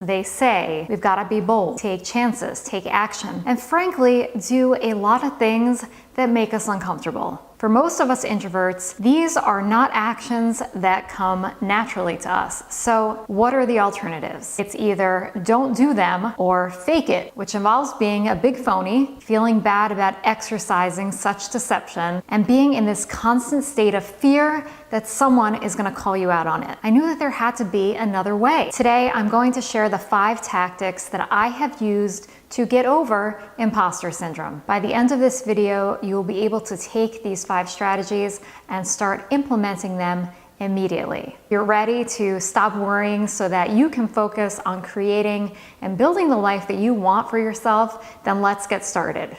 They say we've got to be bold, take chances, take action, and frankly, do a lot of things that make us uncomfortable. For most of us introverts, these are not actions that come naturally to us. So what are the alternatives? It's either don't do them or fake it, which involves being a big phony, feeling bad about exercising such deception, and being in this constant state of fear that someone is going to call you out on it. I knew that there had to be another way. Today, I'm going to share the 5 tactics that I have used to get over imposter syndrome. By the end of this video, you will be able to take these 5 strategies and start implementing them immediately. You're ready to stop worrying so that you can focus on creating and building the life that you want for yourself, then let's get started.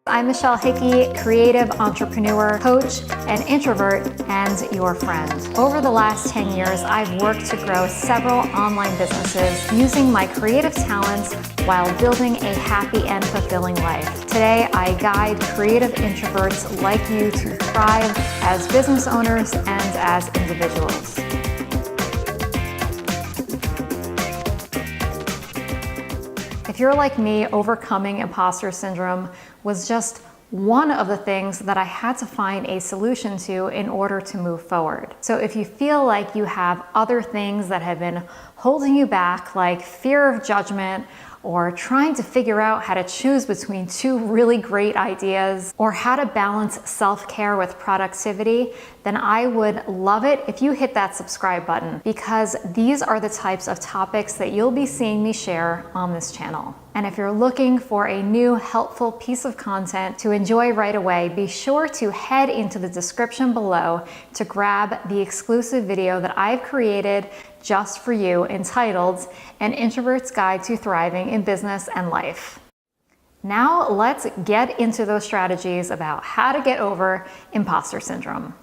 I'm Michelle Hickey, creative entrepreneur, coach, an introvert, and your friend. Over the last 10 years, I've worked to grow several online businesses using my creative talents while building a happy and fulfilling life. Today, I guide creative introverts like you to thrive as business owners and as individuals. If you're like me, overcoming imposter syndrome was just one of the things that I had to find a solution to in order to move forward. So if you feel like you have other things that have been holding you back, like fear of judgment, or trying to figure out how to choose between 2 really great ideas, or how to balance self-care with productivity, then I would love it if you hit that subscribe button, because these are the types of topics that you'll be seeing me share on this channel. And if you're looking for a new helpful piece of content to enjoy right away, be sure to head into the description below to grab the exclusive video that I've created just for you entitled An Introvert's Guide to Thriving in Business and Life. Now let's get into those strategies about how to get over imposter syndrome.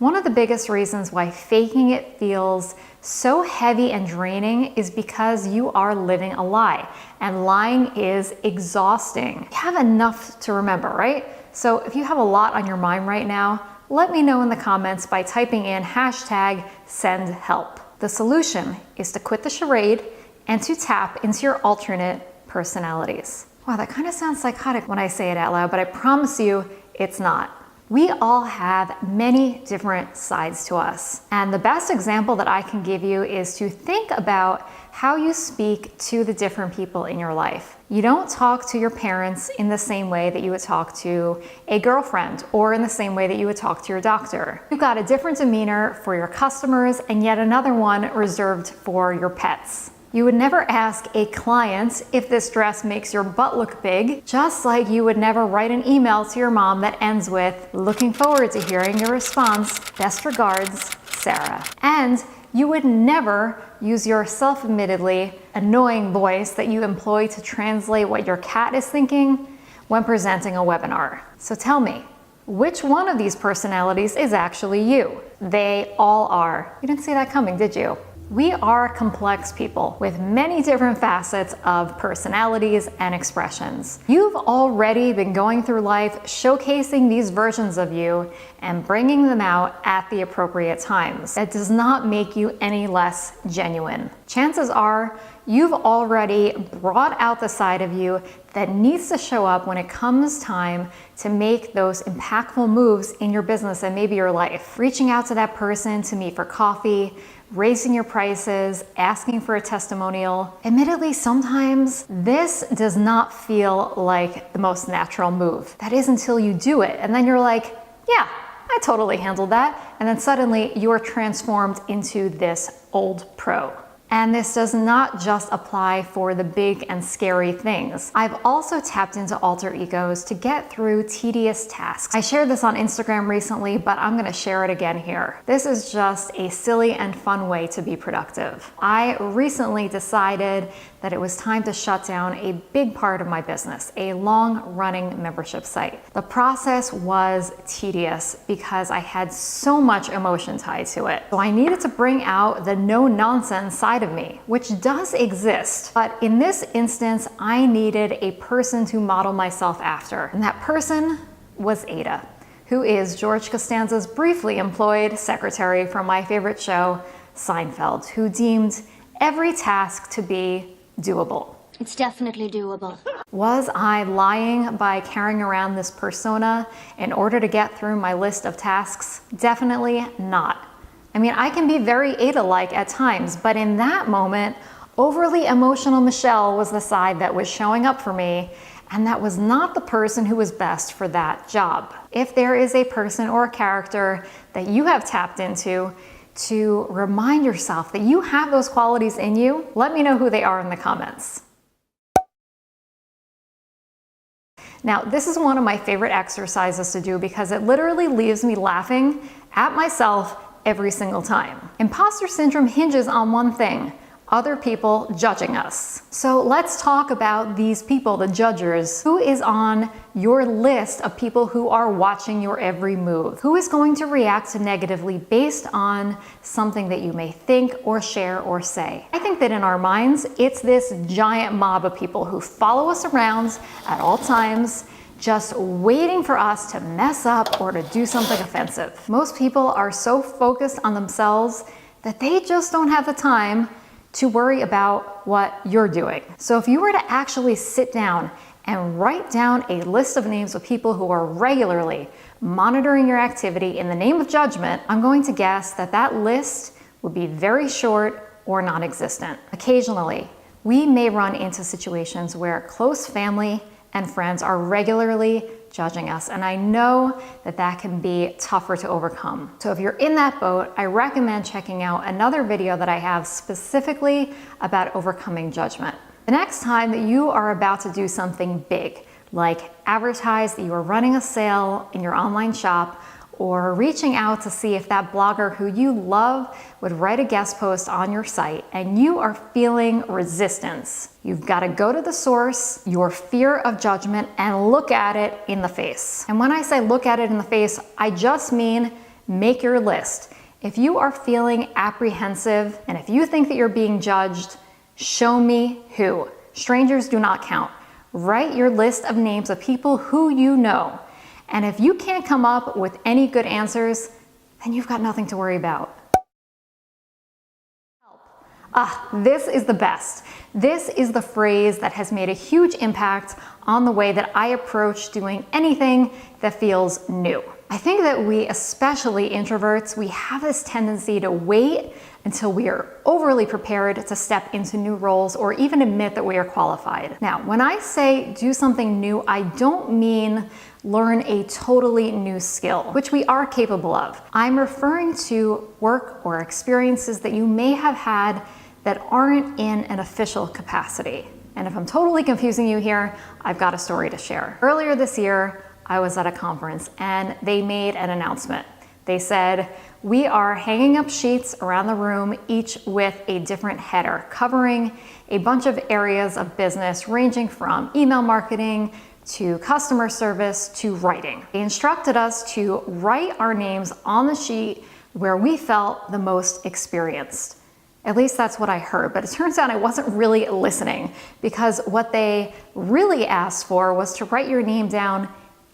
One of the biggest reasons why faking it feels so heavy and draining is because you are living a lie, and lying is exhausting. You have enough to remember, right? So if you have a lot on your mind right now, let me know in the comments by typing in #SendHelp. The solution is to quit the charade and to tap into your alternate personalities. Wow, that kind of sounds psychotic when I say it out loud, but I promise you it's not. We all have many different sides to us. And the best example that I can give you is to think about how you speak to the different people in your life. You don't talk to your parents in the same way that you would talk to a girlfriend, or in the same way that you would talk to your doctor. You've got a different demeanor for your customers and yet another one reserved for your pets. You would never ask a client if this dress makes your butt look big, just like you would never write an email to your mom that ends with, "Looking forward to hearing your response. Best regards, Sarah." And you would never use your self-admittedly annoying voice that you employ to translate what your cat is thinking when presenting a webinar. So tell me, which one of these personalities is actually you? They all are. You didn't see that coming, did you? We are complex people with many different facets of personalities and expressions. You've already been going through life showcasing these versions of you and bringing them out at the appropriate times. That does not make you any less genuine. Chances are you've already brought out the side of you that needs to show up when it comes time to make those impactful moves in your business and maybe your life. Reaching out to that person to meet for coffee, raising your prices, asking for a testimonial. Admittedly, sometimes this does not feel like the most natural move. That is until you do it. And then you're like, yeah, I totally handled that. And then suddenly you are transformed into this old pro. And this does not just apply for the big and scary things. I've also tapped into alter egos to get through tedious tasks. I shared this on Instagram recently, but I'm gonna share it again here. This is just a silly and fun way to be productive. I recently decided that it was time to shut down a big part of my business, a long-running membership site. The process was tedious because I had so much emotion tied to it. So I needed to bring out the no-nonsense side of me, which does exist. But in this instance, I needed a person to model myself after. And that person was Ada, who is George Costanza's briefly employed secretary from my favorite show, Seinfeld, who deemed every task to be doable. It's definitely doable. Was I lying by carrying around this persona in order to get through my list of tasks? Definitely not. I mean, I can be very Ada-like at times, but in that moment, overly emotional Michelle was the side that was showing up for me, and that was not the person who was best for that job. If there is a person or a character that you have tapped into to remind yourself that you have those qualities in you, let me know who they are in the comments. Now, this is one of my favorite exercises to do because it literally leaves me laughing at myself every single time. Imposter syndrome hinges on one thing: other people judging us. So let's talk about these people, the judgers. Who is on your list of people who are watching your every move? Who is going to react negatively based on something that you may think or share or say? I think that in our minds, it's this giant mob of people who follow us around at all times, just waiting for us to mess up or to do something offensive. Most people are so focused on themselves that they just don't have the time to worry about what you're doing. So if you were to actually sit down and write down a list of names of people who are regularly monitoring your activity in the name of judgment, I'm going to guess that that list would be very short or non-existent. Occasionally, we may run into situations where close family and friends are regularly judging us, and I know that that can be tougher to overcome. So if you're in that boat, I recommend checking out another video that I have specifically about overcoming judgment. The next time that you are about to do something big, like advertise that you are running a sale in your online shop, or reaching out to see if that blogger who you love would write a guest post on your site, and you are feeling resistance, you've got to go to the source, your fear of judgment, and look at it in the face. And when I say look at it in the face, I just mean make your list. If you are feeling apprehensive and if you think that you're being judged, show me who. Strangers do not count. Write your list of names of people who you know. And if you can't come up with any good answers, then you've got nothing to worry about. This is the best. This is the phrase that has made a huge impact on the way that I approach doing anything that feels new. I think that we, especially introverts, we have this tendency to wait until we are overly prepared to step into new roles or even admit that we are qualified. Now, when I say do something new, I don't mean learn a totally new skill, which we are capable of. I'm referring to work or experiences that you may have had that aren't in an official capacity. And if I'm totally confusing you here, I've got a story to share. Earlier this year, I was at a conference and they made an announcement. They said, we are hanging up sheets around the room, each with a different header, covering a bunch of areas of business ranging from email marketing to customer service to writing. They instructed us to write our names on the sheet where we felt the most experienced. At least that's what I heard, but it turns out I wasn't really listening, because what they really asked for was to write your name down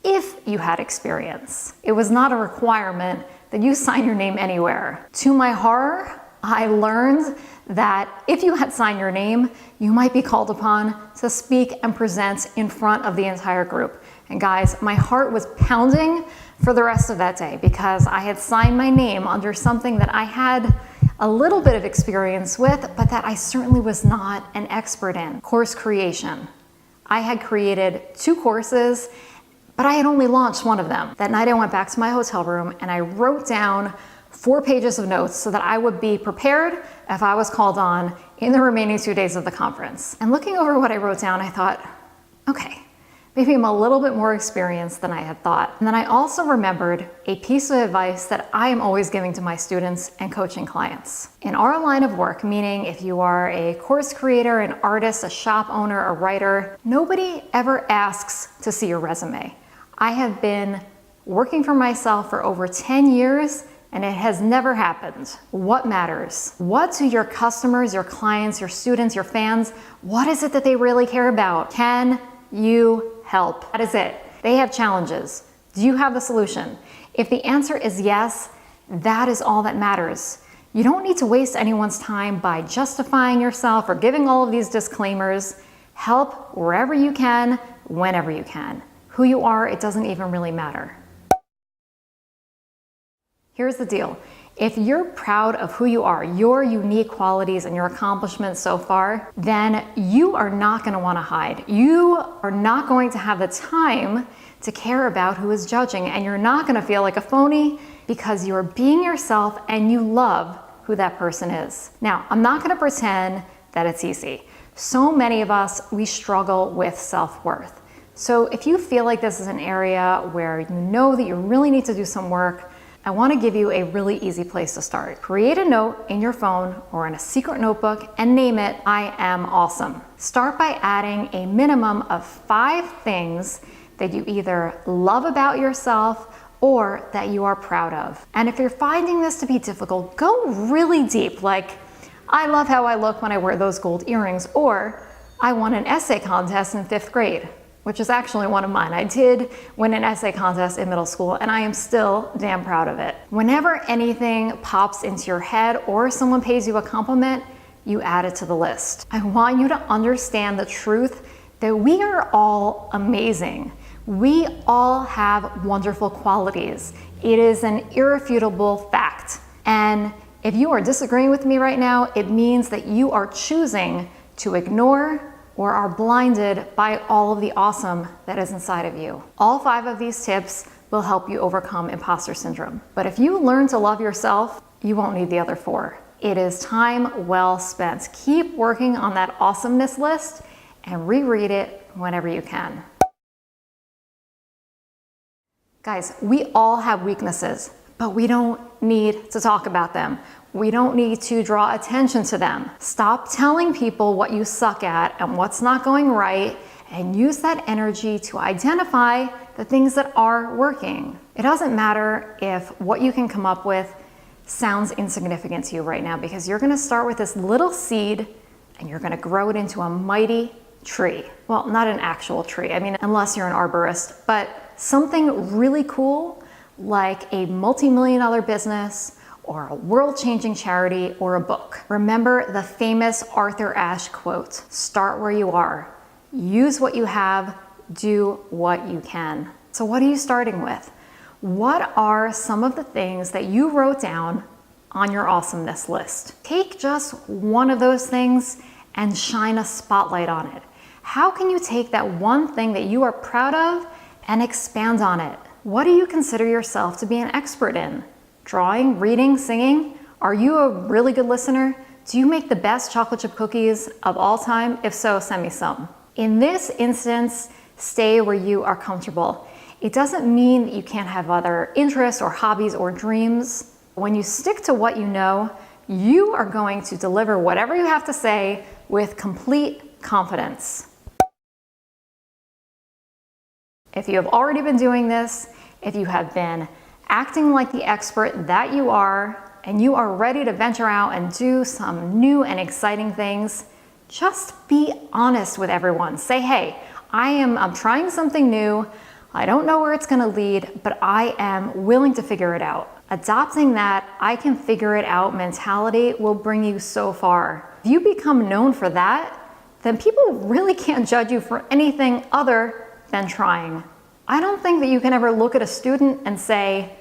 if you had experience. It was not a requirement that you sign your name anywhere. To my horror, I learned that if you had signed your name, you might be called upon to speak and present in front of the entire group. And guys, my heart was pounding for the rest of that day because I had signed my name under something that I had a little bit of experience with, but that I certainly was not an expert in. Course creation. I had created 2 courses, but I had only launched one of them. That night I went back to my hotel room and I wrote down 4 pages of notes so that I would be prepared if I was called on in the remaining 2 days of the conference. And looking over what I wrote down, I thought, okay, maybe I'm a little bit more experienced than I had thought. And then I also remembered a piece of advice that I am always giving to my students and coaching clients. In our line of work, meaning if you are a course creator, an artist, a shop owner, a writer, nobody ever asks to see your resume. I have been working for myself for over 10 years and it has never happened. What matters? What do your customers, your clients, your students, your fans, what is it that they really care about? Can you help? That is it. They have challenges. Do you have the solution? If the answer is yes, that is all that matters. You don't need to waste anyone's time by justifying yourself or giving all of these disclaimers. Help wherever you can, whenever you can. Who you are, it doesn't even really matter. Here's the deal. If you're proud of who you are, your unique qualities and your accomplishments so far, then you are not going to want to hide. You are not going to have the time to care about who is judging, and you're not going to feel like a phony because you're being yourself and you love who that person is. Now, I'm not going to pretend that it's easy. So many of us, we struggle with self-worth. So if you feel like this is an area where you know that you really need to do some work, I want to give you a really easy place to start. Create a note in your phone or in a secret notebook and name it, I am awesome. Start by adding a minimum of 5 things that you either love about yourself or that you are proud of. And if you're finding this to be difficult, go really deep, like, I love how I look when I wear those gold earrings, or I won an essay contest in 5th grade, which is actually one of mine. I did win an essay contest in middle school, and I am still damn proud of it. Whenever anything pops into your head or someone pays you a compliment, you add it to the list. I want you to understand the truth that we are all amazing. We all have wonderful qualities. It is an irrefutable fact. And if you are disagreeing with me right now, it means that you are choosing to ignore or are blinded by all of the awesome that is inside of you. All 5 of these tips will help you overcome imposter syndrome. But if you learn to love yourself, you won't need the other 4. It is time well spent. Keep working on that awesomeness list and reread it whenever you can. Guys, we all have weaknesses, but we don't need to talk about them. We don't need to draw attention to them. Stop telling people what you suck at and what's not going right, and use that energy to identify the things that are working. It doesn't matter if what you can come up with sounds insignificant to you right now, because you're gonna start with this little seed and you're gonna grow it into a mighty tree. Well, not an actual tree, I mean, unless you're an arborist, but something really cool like a multi-million-dollar business or a world-changing charity or a book. Remember the famous Arthur Ashe quote, start where you are, use what you have, do what you can. So what are you starting with? What are some of the things that you wrote down on your awesomeness list? Take just one of those things and shine a spotlight on it. How can you take that one thing that you are proud of and expand on it? What do you consider yourself to be an expert in? Drawing, reading, singing? Are you a really good listener? Do you make the best chocolate chip cookies of all time? If so, send me some. In this instance, stay where you are comfortable. It doesn't mean that you can't have other interests or hobbies or dreams. When you stick to what you know, you are going to deliver whatever you have to say with complete confidence. If you have already been doing this, if you have been acting like the expert that you are, and you are ready to venture out and do some new and exciting things, just be honest with everyone. Say, hey, I'm trying something new. I don't know where it's gonna lead, but I am willing to figure it out. Adopting that I can figure it out mentality will bring you so far. If you become known for that, then people really can't judge you for anything other than trying. I don't think that you can ever look at a student and say,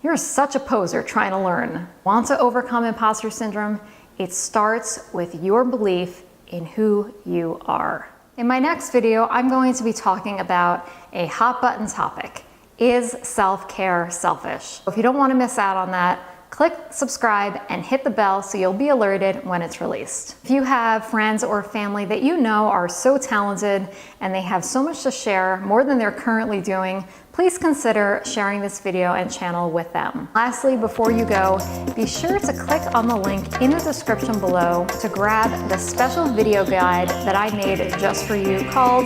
you're such a poser trying to learn. Want to overcome imposter syndrome? It starts with your belief in who you are. In my next video, I'm going to be talking about a hot button topic. Is self-care selfish? If you don't want to miss out on that, click subscribe and hit the bell so you'll be alerted when it's released. If you have friends or family that you know are so talented and they have so much to share, more than they're currently doing, please consider sharing this video and channel with them. Lastly, before you go, be sure to click on the link in the description below to grab the special video guide that I made just for you called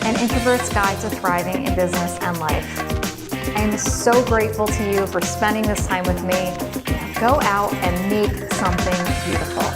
An Introvert's Guide to Thriving in Business and Life. I am so grateful to you for spending this time with me. Go out and make something beautiful.